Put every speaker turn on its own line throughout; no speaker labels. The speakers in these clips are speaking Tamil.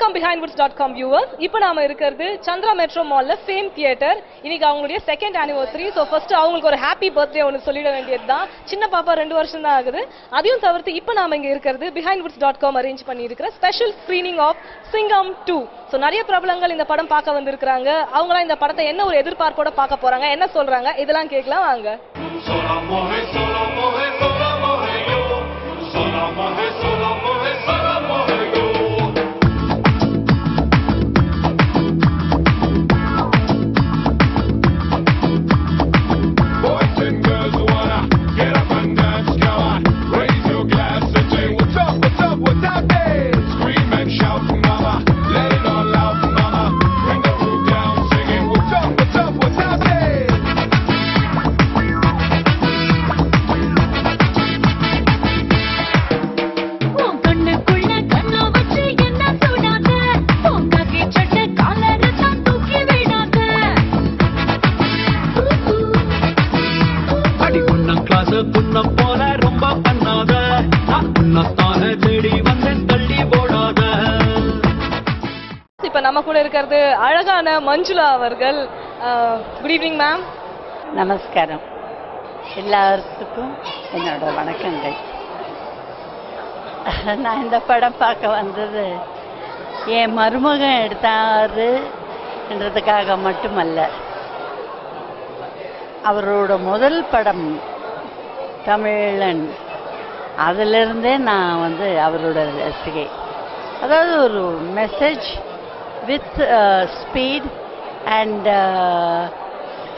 வணக்கம் behindwoods.com viewers. இப்போ நாம இருக்கிறது சந்திரா மெட்ரோ மால்ல ஃபேம் தியேட்டர். இன்னைக்கு அவங்களுடைய செகண்ட் ஆனிவர்சரி. ஸோ ஃபர்ஸ்ட் அவங்களுக்கு ஒரு ஹாப்பி பர்த்டே ஒன்று சொல்லிட வேண்டியதுதான். சின்ன பாப்பா 2 வருஷம் தான் ஆகுது. அதையும் தவிர்த்து இப்போ நாம இங்க இருக்கிறது behindwoods.com அரேஞ்ச் பண்ணி இருக்கிற ஸ்பெஷல் ஸ்கிரீனிங் ஆஃப் சிங்கம் 2. ஸோ நிறைய பிரபலங்கள் இந்த படம் பார்க்க வந்திருக்காங்க. அவங்களாம் இந்த படத்தை என்ன ஒரு எதிர்பார்ப்போட பார்க்க போறாங்க, என்ன சொல்றாங்க, இதெல்லாம் கேட்கலாம் வாங்க. இப்ப நம்ம கூட இருக்கிறது அழகான மஞ்சுளா அவர்கள். Good evening ma'am.
நமஸ்காரம். எல்லாருக்கும் என்னோட வணக்கங்கள். நான் இந்த படம் பார்க்க வந்தது என் மருமகன் எடுத்தாருன்றதுக்காக மட்டுமல்ல, அவரோட முதல் படம் தமிழன், அதிலிருந்தே நான் அவரோட ரசிகை. அதாவது ஒரு மெசேஜ் வித் ஸ்பீட் அண்ட்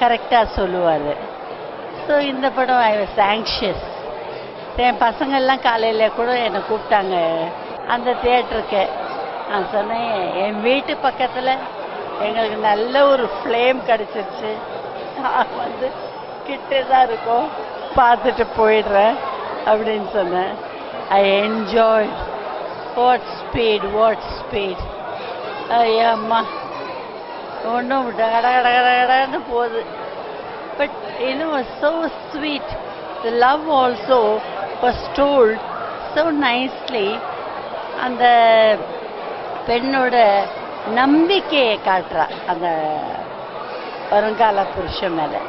கரெக்டாக சொல்லுவார். ஸோ இந்த படம் ஐ வாஸ் ஆங்ஷியஸ். என் பசங்கள்லாம் காலையில் கூட என்னை கூப்பிட்டாங்க அந்த தியேட்டருக்கு. நான் சொன்னேன், என் வீட்டு பக்கத்தில் எங்களுக்கு நல்ல ஒரு ஃப்ளேம் கிடச்சிருச்சு, நான் கிட்டே தான் இருக்கோம், பார்த்துட்டு போயிடுறேன் அப்படின்னு சொன்னேன். I enjoy. What speed. ஐயம்மா ஒன்றும் கடகடன்னு போகுது. But so sweet. The love also was told so nicely. அந்த பெண்ணோட நம்பிக்கையை காட்டுறா அந்த வருங்கால புருஷன் மேலே.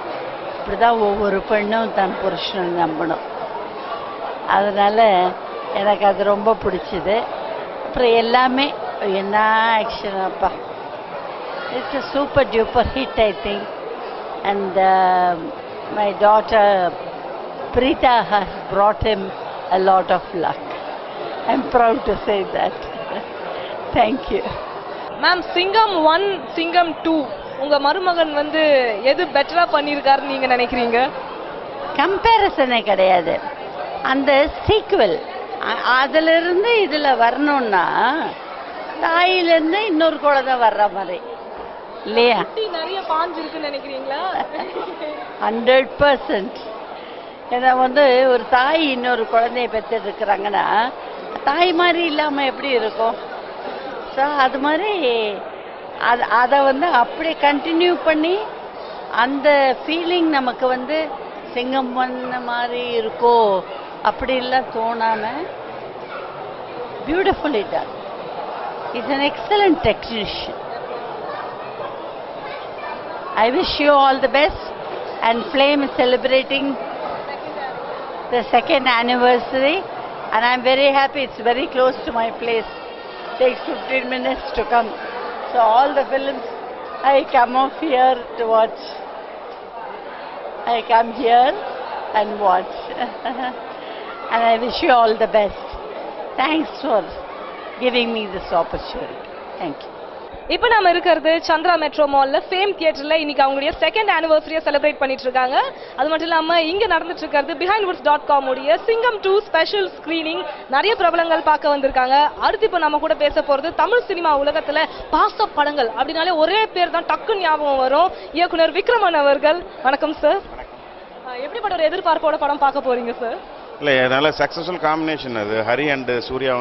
இப்படிதான் ஒவ்வொரு பெண்ணும் தன் புருஷனை நம்பணும். அதனால் எனக்கு அது ரொம்ப பிடிச்சிது. அப்புறம் எல்லாமே என்ன ஆக்ஷன் அப்பா. It's a super duper hit I think. And my daughter Preeta has brought him a lot of luck. I'm proud to say that. Thank you.
Ma'am, சிங்கம் 1, சிங்கம் 2 உங்க மருமகன் எது பெட்டரா பண்ணியிருக்காருன்னு நீங்க நினைக்கிறீங்க?
கம்பேரிசனே கிடையாது. அந்த சீக்வல் அதிலிருந்து இதில் வரணும்னா தாயிலேருந்து இன்னொரு குழந்தை வர்ற மாதிரி இல்லையா?
நிறைய பாஞ்சு இருக்குன்னு நினைக்கிறீங்களா?
100%. ஏன்னா ஒரு தாய் இன்னொரு குழந்தைய பெற்று இருக்கிறாங்கன்னா தாய் மாதிரி இல்லாமல் எப்படி இருக்கும்? ஸோ அது மாதிரி அதை அப்படியே கண்டினியூ பண்ணி அந்த ஃபீலிங் நமக்கு சிங்கம் பண்ண மாதிரி இருக்கோ அப்படிலாம் தோணாமல் beautiful it are. It's an excellent technician. I wish you all the best, and Flame is celebrating the second anniversary, and I'm very happy. It's very close to my place. It takes 15 minutes to come. So all the films I come off here to watch. I come here and watch. And I wish you all the best. Thanks for giving me this opportunity. Thank you.
இப்போ நாம இருக்கிறது சந்திரா மெட்ரோ மால்ல ஃபேம் தியேட்டர்ல இன்னைக்கு அவங்களுடைய செகண்ட் ஆனிவர்சரியை செலிப்ரேட் பண்ணிட்டு இருக்காங்க. அது மட்டும் இல்லாம இங்க நடந்துட்டு இருக்கிறது behindwoods.com உடைய சிங்கம் 2 ஸ்பெஷல் ஸ்கிரீனிங். நிறைய பிரபலங்கள் பார்க்க வந்திருக்காங்க. அடுத்து இப்போ நம்ம கூட பேச போறது தமிழ் சினிமா உலகத்துல பாச படங்கள் அப்படினாலே ஒரே பேர் தான் டக்கு ஞாபகம் வரும். இயக்குனர் விக்ரமன் அவர்கள். வணக்கம் சார். எப்படிப்பட்ட ஒரு எதிர்பார்ப்போட படம் பார்க்க போறீங்க சார்?
இல்லை, நல்ல சக்ஸஸ்ஃபுல் காம்பினேஷன் அது. ஹரி அண்ட் சூர்யா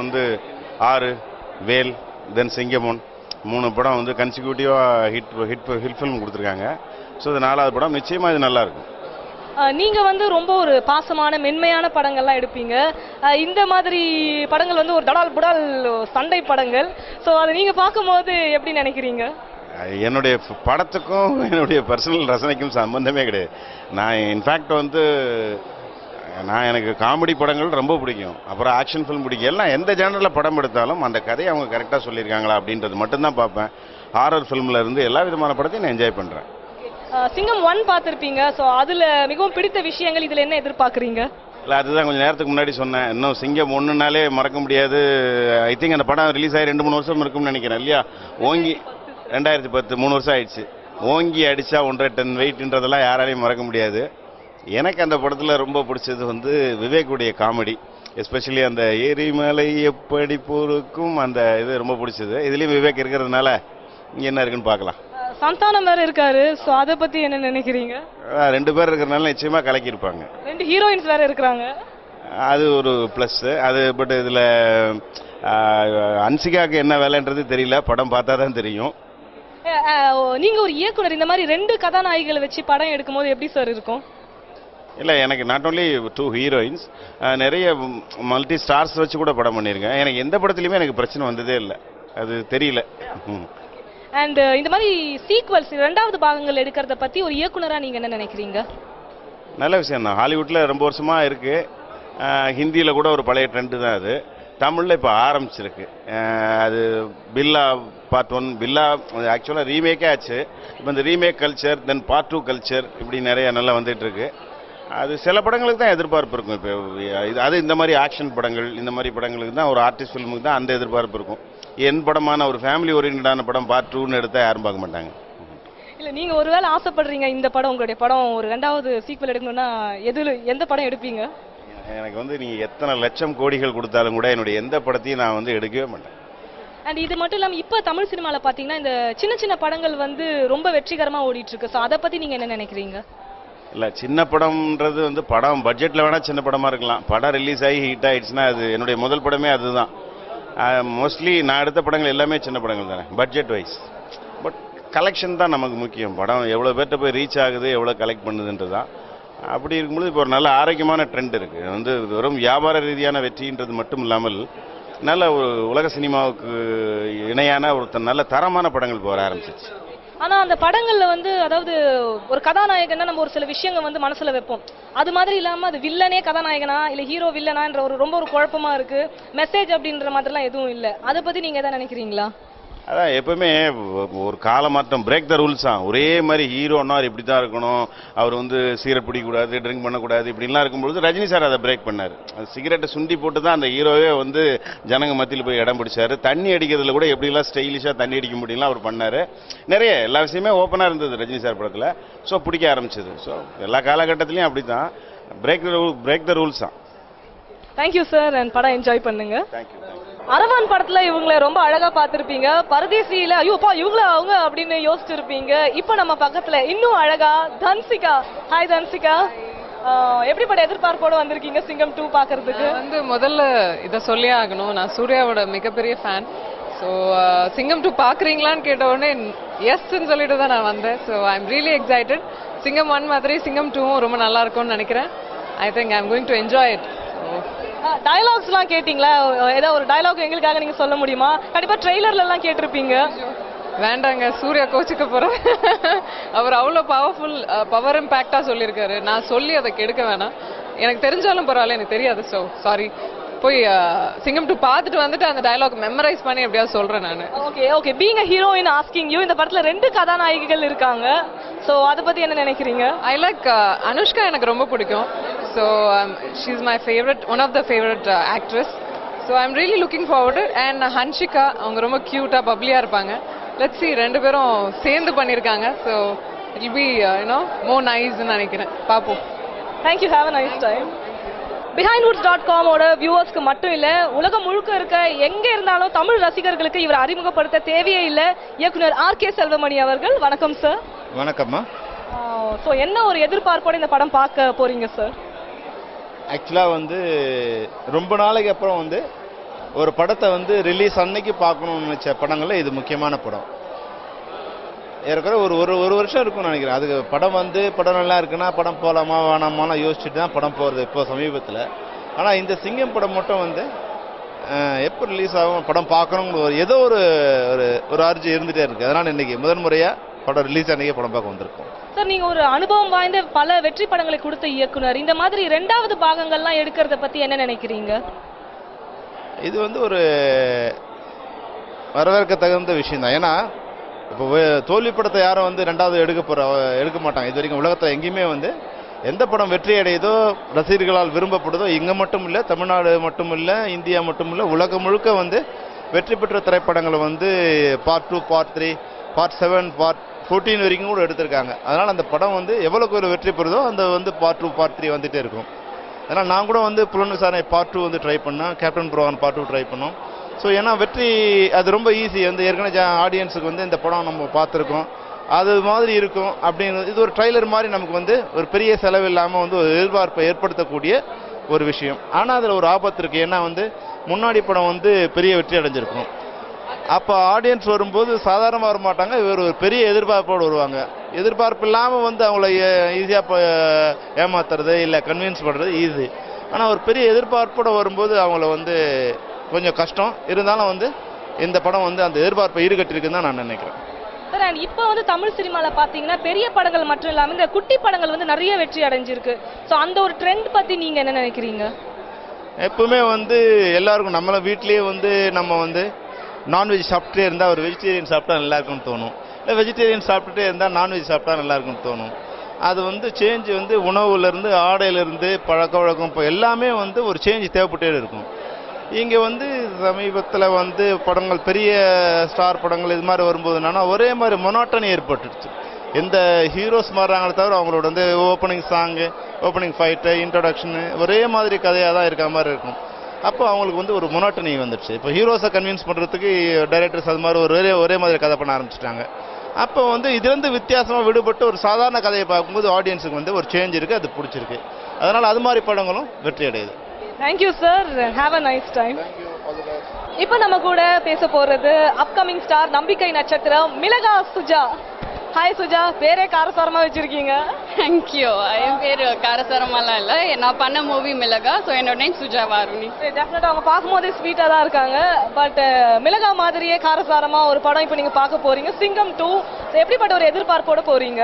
6, வேல், தென் சிங்கமோன் 3 படம் கன்சிக்யூட்டிவாக ஹிட் ஃபில்ம் கொடுத்துருக்காங்க. ஸோ இது 4வது படம். நிச்சயமாக இது நல்லாயிருக்கும்.
நீங்க வந்து ரொம்ப ஒரு பாசமான மென்மையான படங்கள்லாம் எடுப்பீங்க. இந்த மாதிரி படங்கள் வந்து ஒரு தடால் புடால் சண்டை படங்கள். ஸோ அதை நீங்க பார்க்கும்போது எப்படி நினைக்கிறீங்க?
என்னுடைய படத்துக்கும் என்னுடைய பர்சனல் ரசனைக்கும் சம்பந்தமே கிடையாது. நான் இன்ஃபேக்ட் வந்து எனக்கு காமெடி படங்கள் ரொம்ப பிடிக்கும், அப்புறம் ஆக்ஷன் ஃபிலிம் பிடிக்கும். எல்லாம் எந்த ஜேனரில் படம் எடுத்தாலும் அந்த கதையை அவங்க கரெக்டாக சொல்லியிருக்காங்களா அப்படின்றது மட்டும்தான் பார்ப்பேன். ஹாரர் ஃபிலிமில் இருந்து எல்லா விதமான படத்தையும் நான் என்ஜாய் பண்ணுறேன்.
சிங்கம் 1 பார்த்துருப்பீங்க. ஸோ அதில் மிகவும் பிடித்த விஷயங்கள் இதில் என்ன எதிர்பார்க்குறீங்க?
இல்லை, அதுதான் கொஞ்சம் நேரத்துக்கு முன்னாடி சொன்னேன். இன்னும் சிங்கம் 1னாலே மறக்க முடியாது. ஐ திங்க் அந்த படம் ரிலீஸ் ஆகி 2-3 வருஷம் இருக்கும்னு நினைக்கிறேன் இல்லையா? ஓங்கி 2010 3 வருஷம் ஆயிடுச்சு. ஓங்கி அடித்தா 1.5 டன் வெயிட்ன்றதெல்லாம் யாராலையும் மறக்க முடியாது. எனக்கு அந்த படத்தில் ரொம்ப பிடிச்சது வந்து விவேக்குடைய காமெடி, எஸ்பெஷலி அந்த எரிமலை எப்படி பொறுக்கும் அந்த இது ரொம்ப பிடிச்சது. இதுலேயும் விவேக் இருக்கிறதுனால இங்கே என்ன இருக்குன்னு பார்க்கலாம்.
சந்தானம் வேற இருக்காரு. ஸோ அதை பற்றி என்ன நினைக்கிறீங்க?
2 பேர் இருக்கிறதுனால நிச்சயமாக கலக்கியிருப்பாங்க.
2 ஹீரோயின்ஸ் வேற இருக்கிறாங்க.
அது ஒரு ப்ளஸ்ஸு. அது பட் இதில் அன்சிகாவுக்கு என்ன வேலைன்றது தெரியல, படம் பார்த்தா தான் தெரியும்.
நீங்க ஒரு இயக்குனர், இந்த மாதிரி 2 கதாநாயகிகளை வச்சு படம் எடுக்கும்போது எப்படி சார் இருக்கும்?
இல்லை, எனக்கு நாட் ஓன்லி 2 ஹீரோயின்ஸ், நிறைய மல்டி ஸ்டார்ஸ் வச்சு கூட படம் பண்ணியிருக்கேன். எனக்கு எந்த படத்துலையுமே எனக்கு பிரச்சனை வந்ததே இல்லை, அது தெரியல.
அண்ட் இந்த மாதிரி சீக்வல்ஸ் 2வது பாகங்கள் எடுக்கிறத பற்றி ஒரு இயக்குனராக நீங்கள் என்ன நினைக்கிறீங்க?
நல்ல விஷயம் தான். ஹாலிவுட்டில் ரொம்ப வருஷமாக இருக்குது. ஹிந்தியில் கூட ஒரு பழைய ட்ரெண்டு தான் அது. தமிழில் இப்போ ஆரம்பிச்சிருக்கு. அது பில்லா பார்ட் 1, பில்லா ஆக்சுவலாக ரீமேக்கே ஆச்சு. இப்போ இந்த ரீமேக் கல்ச்சர், தென் பார்ட் 2 கல்ச்சர், இப்படி நிறைய நல்லா வந்துட்டுருக்கு. அது சில படங்களுக்கு தான் எதிர்பார்ப்பு இருக்கும். இப்போ அது இந்த மாதிரி ஆக்ஷன் படங்கள், இந்த மாதிரி படங்களுக்கு தான், ஒரு ஆர்டிஸ்ட் ஃபிலிமுக்கு தான் அந்த எதிர்பார்ப்பு இருக்கும். என் படமான ஒரு ஃபேமிலி ஓரியன்டான படம் பார்ட் 2ன்னு எடுத்தால் யாரும் பார்க்க மாட்டாங்க.
இல்லை, நீங்கள் ஒருவேளை ஆசைப்படுறீங்க இந்த படம், உங்களுடைய படம் ஒரு 2வது சீக்வல் எடுக்கணும்னா எந்த படம் எடுப்பீங்க?
எனக்கு வந்து நீங்கள் எத்தனை லட்சம் கோடிகள் கொடுத்தாலும் கூட என்னுடைய எந்த படத்தையும் நான் வந்து எடுக்கவே மாட்டேன்.
அண்ட் இது மட்டும் இல்லாமல் இப்போ தமிழ் சினிமாவில் பார்த்தீங்கன்னா இந்த சின்ன சின்ன படங்கள் வந்து ரொம்ப வெற்றிகரமாக ஓடிட்டுருக்கு. ஸோ அதை பற்றி நீங்கள் என்ன நினைக்கிறீங்க?
இல்லை, சின்ன படம்ன்றது வந்து படம் பட்ஜெட்டில் வேணால் சின்ன படமாக இருக்கலாம். படம் ரிலீஸ் ஆகி ஹிட் ஆகிடுச்சுன்னா அது என்னுடைய முதல் படமே அதுதான். மோஸ்ட்லி நான் எடுத்த படங்கள் எல்லாமே சின்ன படங்கள் தானே பட்ஜெட் வைஸ். பட் கலெக்ஷன் தான் நமக்கு முக்கியம். படம் எவ்வளோ பேர்கிட்ட போய் ரீச் ஆகுது, எவ்வளோ கலெக்ட் பண்ணுதுன்றது தான். அப்படி இருக்கும்போது இப்போ ஒரு நல்ல ஆரோக்கியமான ட்ரெண்ட் இருக்குது. வந்து வெறும் வியாபார ரீதியான வெற்றின்றது மட்டும் இல்லாமல் நல்ல ஒரு உலக சினிமாவுக்கு இணையான ஒரு நல்ல தரமான படங்கள் இப்போ வர ஆரம்பிச்சிச்சு.
ஆனால் அந்த படங்களில் வந்து அதாவது ஒரு கதாநாயகன்னா நம்ம ஒரு சில விஷயங்கள் வந்து மனசில் வைப்போம். அது மாதிரி இல்லாமல் அது வில்லனே கதாநாயகனா இல்லை ஹீரோ வில்லனான்ற ரொம்ப ஒரு குழப்பமாக இருக்குது. மெசேஜ் அப்படின்ற மாதிரிலாம் எதுவும் இல்லை. அதை பற்றி நீங்கள் எதாவது நினைக்கிறீங்களா?
அதான் எப்பவுமே ஒரு காலமாற்றம், பிரேக் த ரூல்ஸ் தான். ஒரே மாதிரி ஹீரோன்னா இப்படி தான் இருக்கணும், அவர் வந்து சிகரெட் பிடிக்கக்கூடாது, ட்ரிங்க் பண்ணக்கூடாது, இப்படின்லாம் இருக்கும்பொழுது ரஜினி சார் அதை பிரேக் பண்ணார். சிகரெட்டை சுண்டி போட்டு தான் அந்த ஹீரோவே வந்து ஜனங்க மத்தியில் போய் இடம் பிடிச்சாரு. தண்ணி அடிக்கிறதுல கூட எப்படிலாம் ஸ்டைலிஷாக தண்ணி அடிக்க முடியும்லாம் அவர் பண்ணார். நிறைய எல்லா விஷயமே ஓப்பனாக இருந்தது ரஜினி சார் படத்தில். ஸோ பிடிக்க ஆரம்பிச்சது. ஸோ எல்லா காலகட்டத்திலையும் அப்படி தான், பிரேக் த ரூல்ஸ் தான்.
Thank you sir. அண்ட் படம் என்ஜாய் பண்ணுங்க.
தேங்க்யூ.
அரவான் படத்துல இவங்களை ரொம்ப அழகா பார்த்திருப்பீங்க. பரதேசியில ஐயோப்பா இவங்கள அவங்க அப்படின்னு யோசிச்சிருப்பீங்க. இப்போ நம்ம பக்கத்துல இன்னும் அழகா தன்சிகா. ஹாய் தன்சிகா, எப்படிப்பட்ட எதிர்பார்ப்போட வந்திருக்கீங்க சிங்கம் 2 பார்க்கறதுக்கு?
வந்து முதல்ல இதை சொல்லியே ஆகணும், நான் சூர்யாவோட மிகப்பெரிய ஃபேன். ஸோ சிங்கம் 2 பார்க்குறீங்களான்னு கேட்ட உடனே எஸ்ன்னு சொல்லிட்டு தான் நான் வந்தேன். So I am really excited. Singam 1 மாதிரி சிங்கம் 2வும் ரொம்ப நல்லா இருக்கும்னு நினைக்கிறேன். I think I am going to enjoy it.
டயலாக்ஸ்லாம் கேட்டிங்களா? ஏதாவது ஒரு டயலாக் எங்களுக்காக நீங்க சொல்ல முடியுமா? கண்டிப்பா ட்ரெய்லர்ல எல்லாம் கேட்டிருப்பீங்க.
வேண்டாங்க, சூர்யா கோச்சிக்க போறேன். அவர் அவ்வளோ பவர் இம்பேக்டா சொல்லியிருக்காரு. நான் சொல்லி அதை கெடுக்க வேணாம். எனக்கு தெரிஞ்சாலும் பரவாயில்ல, எனக்கு தெரியாது. So sorry. போய் சிங்கம் 2 பார்த்துட்டு வந்துட்டு அந்த டயலாக் மெமரைஸ் பண்ணி எப்படியாவது சொல்றேன் நான்.
Okay. Being a heroine asking you, இந்த படத்துல 2 கதாநாயகிகள் இருக்காங்க. ஸோ அதை பத்தி என்ன நினைக்கிறீங்க?
ஐ லைக் அனுஷ்கா, எனக்கு ரொம்ப பிடிக்கும். So she is my favourite, one of the favourite actress. So I am really looking forward. And Hansika, அவங்க ரொம்ப க்யூட்டாக பப்ளியாக இருப்பாங்க. லெட்ஸ் see, 2 பேரும் சேர்ந்து பண்ணியிருக்காங்க. So it will be more நைஸ்ன்னு நினைக்கிறேன். பார்ப்போம்.
Thank you. Have a nice time. BehindWoods.com ஓட வியூவர்ஸ்க்கு மட்டும் இல்லை, உலகம் முழுக்க இருக்க எங்கே இருந்தாலும் தமிழ் ரசிகர்களுக்கு இவர் அறிமுகப்படுத்த தேவையே இல்லை. இயக்குனர் R.K. செல்வமணி அவர்கள். வணக்கம் சார்.
வணக்கம்மா.
ஸோ என்ன ஒரு எதிர்பார்ப்போட இந்த படம் பார்க்க போறீங்க சார்?
ஆக்சுவலாக வந்து ரொம்ப நாளைக்கு அப்புறம் வந்து ஒரு படத்தை வந்து ரிலீஸ் அன்னைக்கு பார்க்கணும்னு நினச்ச படங்களில் இது முக்கியமான படம். ஏற்கனவே ஒரு ஒரு ஒரு வருஷம் இருக்கும்னு நினைக்கிறேன். அதுக்கு படம் நல்லா இருக்குன்னா படம் போகலாமா வேணாமாலாம் யோசிச்சுட்டு தான் படம் போகிறது இப்போ சமீபத்தில். ஆனால் இந்த சிங்கம் படம் மட்டும் வந்து எப்போ ரிலீஸ் ஆகும் படம் பார்க்கணுங்கிற ஏதோ ஒரு ஒரு ஆர்ஜி இருந்துகிட்டே இருக்குது. அதனால் இன்றைக்கி முதன்முறையாக படம் ரிலீஸ் அன்றைக்கி படம் பார்க்க வந்திருக்கோம்.
சார் நீங்க ஒரு அனுபவம் வாய்ந்த பல வெற்றி படங்களை கொடுத்த இயக்குனர், இந்த மாதிரி 2வது பாகங்கள்லாம் எடுக்கிறத பத்தி என்ன நினைக்கிறீங்க?
இது வந்து ஒரு வரவேற்க தகுந்த விஷயம் தான். ஏன்னா இப்போ தோல்வி படத்தை யாரும் வந்து 2வது எடுக்க மாட்டாங்க. இது வரைக்கும் உலகத்தில் எங்கேயுமே வந்து எந்த படம் வெற்றி அடையுதோ ரசிகர்களால் விரும்பப்படுதோ இங்கே மட்டும் இல்லை, தமிழ்நாடு மட்டும் இல்லை, இந்தியா மட்டும் இல்லை, உலகம் முழுக்க வந்து வெற்றி பெற்ற திரைப்படங்களை வந்து பார்ட் 2, பார்ட் 3, பார்ட் 7, பார்ட் 14 வரைக்கும் கூட எடுத்திருக்காங்க. அதனால் அந்த படம் வந்து எவ்வளோக்கு ஒரு வெற்றி பெறுதோ அந்த வந்து பார்ட் 2, பார்ட் 3 வந்துகிட்டே இருக்கும். அதனால் நான் கூட வந்து புலன் விசாரணை பார்ட் 2 வந்து ட்ரை பண்ணேன், கேப்டன் புரோகன் பார்ட் 2 ட்ரை பண்ணோம். ஸோ ஏன்னா வெற்றி அது ரொம்ப ஈஸி. வந்து ஏற்கனவே ஆடியன்ஸுக்கு வந்து இந்த படம் நம்ம பார்த்துருக்கோம், அது மாதிரி இருக்கும் அப்படின்னு இது ஒரு ட்ரைலர் மாதிரி நமக்கு வந்து ஒரு பெரிய செலவு இல்லாமல் வந்து ஒரு எதிர்பார்ப்பை ஏற்படுத்தக்கூடிய ஒரு விஷயம். ஆனால் அதில் ஒரு ஆபத்து இருக்குது. ஏன்னா வந்து முன்னாடி படம் வந்து பெரிய வெற்றி அடைஞ்சிருக்கும். அப்போ ஆடியன்ஸ் வரும்போது சாதாரணமாக வர மாட்டாங்க, இவர் ஒரு பெரிய எதிர்பார்ப்போடு வருவாங்க. எதிர்பார்ப்பு இல்லாமல் வந்து அவங்கள ஈஸியாக ஏமாத்துறது இல்லை கன்வின்ஸ் பண்ணுறது ஈஸி. ஆனால் ஒரு பெரிய எதிர்பார்ப்போடு வரும்போது அவங்கள வந்து கொஞ்சம் கஷ்டம். இருந்தாலும் வந்து இந்த படம் வந்து அந்த எதிர்பார்ப்பை ஈடுகட்டிருக்குன்னு தான் நான் நினைக்கிறேன்.
சார் அண்ட் இப்போ வந்து தமிழ் சினிமாவில் பார்த்தீங்கன்னா பெரிய படங்கள் மட்டும் இல்லாமல் இந்த குட்டி படங்கள் வந்து நிறைய வெற்றி அடைஞ்சிருக்கு. ஸோ அந்த ஒரு ட்ரெண்ட் பற்றி நீங்கள் என்ன நினைக்கிறீங்க?
எப்பவுமே வந்து எல்லாருக்கும் நம்மள வீட்லேயே வந்து நம்ம வந்து நான்வெஜ் சாப்பிட்டே இருந்தால் ஒரு வெஜிடேரியன் சாப்பிட்டா நல்லா இருக்குன்னு தோணும், இல்லை வெஜிடேரியன் சாப்பிட்டுட்டே இருந்தால் நான்வெஜ் சாப்பிட்டா நல்லா இருக்குன்னு தோணும். அது வந்து சேஞ்ச் வந்து உணவுலேருந்து ஆடையிலேருந்து பழக்க வழக்கம் இப்போ எல்லாமே வந்து ஒரு சேஞ்ச் தேவைப்பட்டே இருக்கும். இங்கே வந்து சமீபத்தில் வந்து படங்கள் பெரிய ஸ்டார் படங்கள் இது மாதிரி வரும்போது என்னன்னா ஒரே மாதிரி மொனாட்டனி ஏற்பட்டுருச்சு. எந்த ஹீரோஸ் மாறுறாங்களே தவிர அவங்களோட வந்து opening song, opening fight, introduction ஒரே மாதிரி கதையாக தான் இருக்கிற மாதிரி இருக்கும். அப்போ அவங்களுக்கு வந்து ஒரு மொனாட்டனி வந்துடுச்சு. இப்போ ஹீரோஸை கன்வின்ஸ் பண்ணுறதுக்கு டைரக்டர்ஸ் அது மாதிரி ஒரே மாதிரி கதை பண்ண ஆரம்பிச்சிட்டாங்க. அப்போ வந்து இதுலேருந்து வித்தியாசமாக விடுபட்டு ஒரு சாதாரண கதையை பார்க்கும்போது ஆடியன்ஸுக்கு வந்து ஒரு சேஞ்ச் இருக்குது, அது பிடிச்சிருக்கு. அதனால் அது மாதிரி படங்களும் வெற்றி அடையுது.
Thank you sir, have a nice time. இப்போ நம்ம கூட பேச போகிறது அப்கமிங் ஸ்டார், நம்பிக்கை நட்சத்திரம் மிளகா சுஜா. ஹாய் சுஜா, பேரே காரசாரமாக வச்சுருக்கீங்க.
தேங்க்யூ. என் பேர் காரசாரமாலாம் இல்லை, நான் பண்ண மூவி மிளகா. ஸோ என்னோட நேம் சுஜா வாருணி.
டெஃபினட்டாக அவங்க பார்க்கும்போதே ஸ்வீட்டாக தான் இருக்காங்க. பட் மிளகா மாதிரியே காரசாரமாக ஒரு படம் இப்போ நீங்கள் பார்க்க போகிறீங்க, சிங்கம் 2. எப்படிப்பட்ட ஒரு எதிர்பார்ப்போடு போகிறீங்க?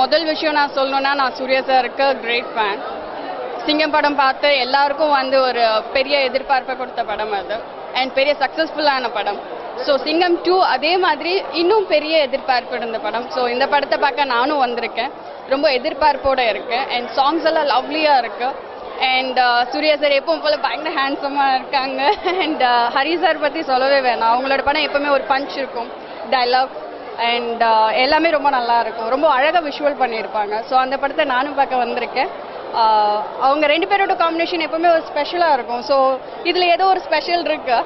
முதல் விஷயம் நான் சொல்லணுன்னா, நான் சூர்யா சாருக்கு கிரேட் ஃபேன். சிங்கம் படம் பார்த்து எல்லாருக்கும் வந்து ஒரு பெரிய எதிர்பார்ப்பை கொடுத்த படம் அது, அண்ட் பெரிய சக்ஸஸ்ஃபுல்லான படம். ஸோ சிங்கம் 2 அதே மாதிரி இன்னும் பெரிய எதிர்பார்ப்பு இருந்த படம். ஸோ இந்த படத்தை பார்க்க நானும் வந்திருக்கேன், ரொம்ப எதிர்பார்ப்போடு இருக்கேன். அண்ட் சாங்ஸ் எல்லாம் லவ்லியாக இருக்குது. அண்ட் சூர்யா சார் எப்பவும் போல் பயங்கர ஹேண்ட்ஸமாக இருக்காங்க. அண்ட் ஹரி சார் பற்றி சொல்லவே வேணாம், அவங்களோட படம் எப்போவுமே ஒரு பஞ்ச் இருக்கும், டைலாக் அண்ட் எல்லாமே ரொம்ப நல்லா இருக்கும், ரொம்ப அழகாக விஷுவல் பண்ணியிருப்பாங்க. ஸோ அந்த படத்தை நானும் பார்க்க வந்திருக்கேன். அவங்க 2 பேரோட காம்பினேஷன் எப்பவுமே ஒரு ஸ்பெஷலாக இருக்கும். ஸோ இதில் ஏதோ ஒரு ஸ்பெஷல் இருக்கு,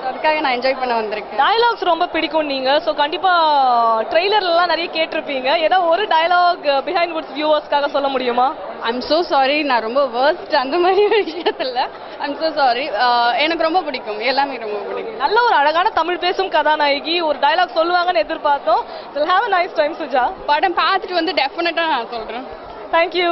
அதுக்காக நான் என்ஜாய் பண்ண வந்திருக்கேன்.
டயலாக்ஸ் ரொம்ப பிடிக்கும் நீங்கள். ஸோ கண்டிப்பாக ட்ரெய்லர்லாம் நிறைய கேட்டிருப்பீங்க. ஏதோ ஒரு டயலாக் பிஹைண்ட் வுட்ஸ் வியூவர்ஸ்க்காக சொல்ல முடியுமா?
ஐம் ஸோ சாரி, நான் ரொம்ப வேர்ஸ்ட் அந்த மாதிரி விஷயத்தில். I'm so sorry. எனக்கு ரொம்ப பிடிக்கும், எல்லாமே ரொம்ப பிடிக்கும்.
நல்ல ஒரு அழகான தமிழ் பேசும் கதாநாயகி, ஒரு டயலாக் சொல்லுவாங்கன்னு எதிர்பார்த்தோம். Have a nice time Suja.
படம் பார்த்துட்டு வந்து டெஃபினட்டாக நான் சொல்கிறேன்.
தேங்க்யூ.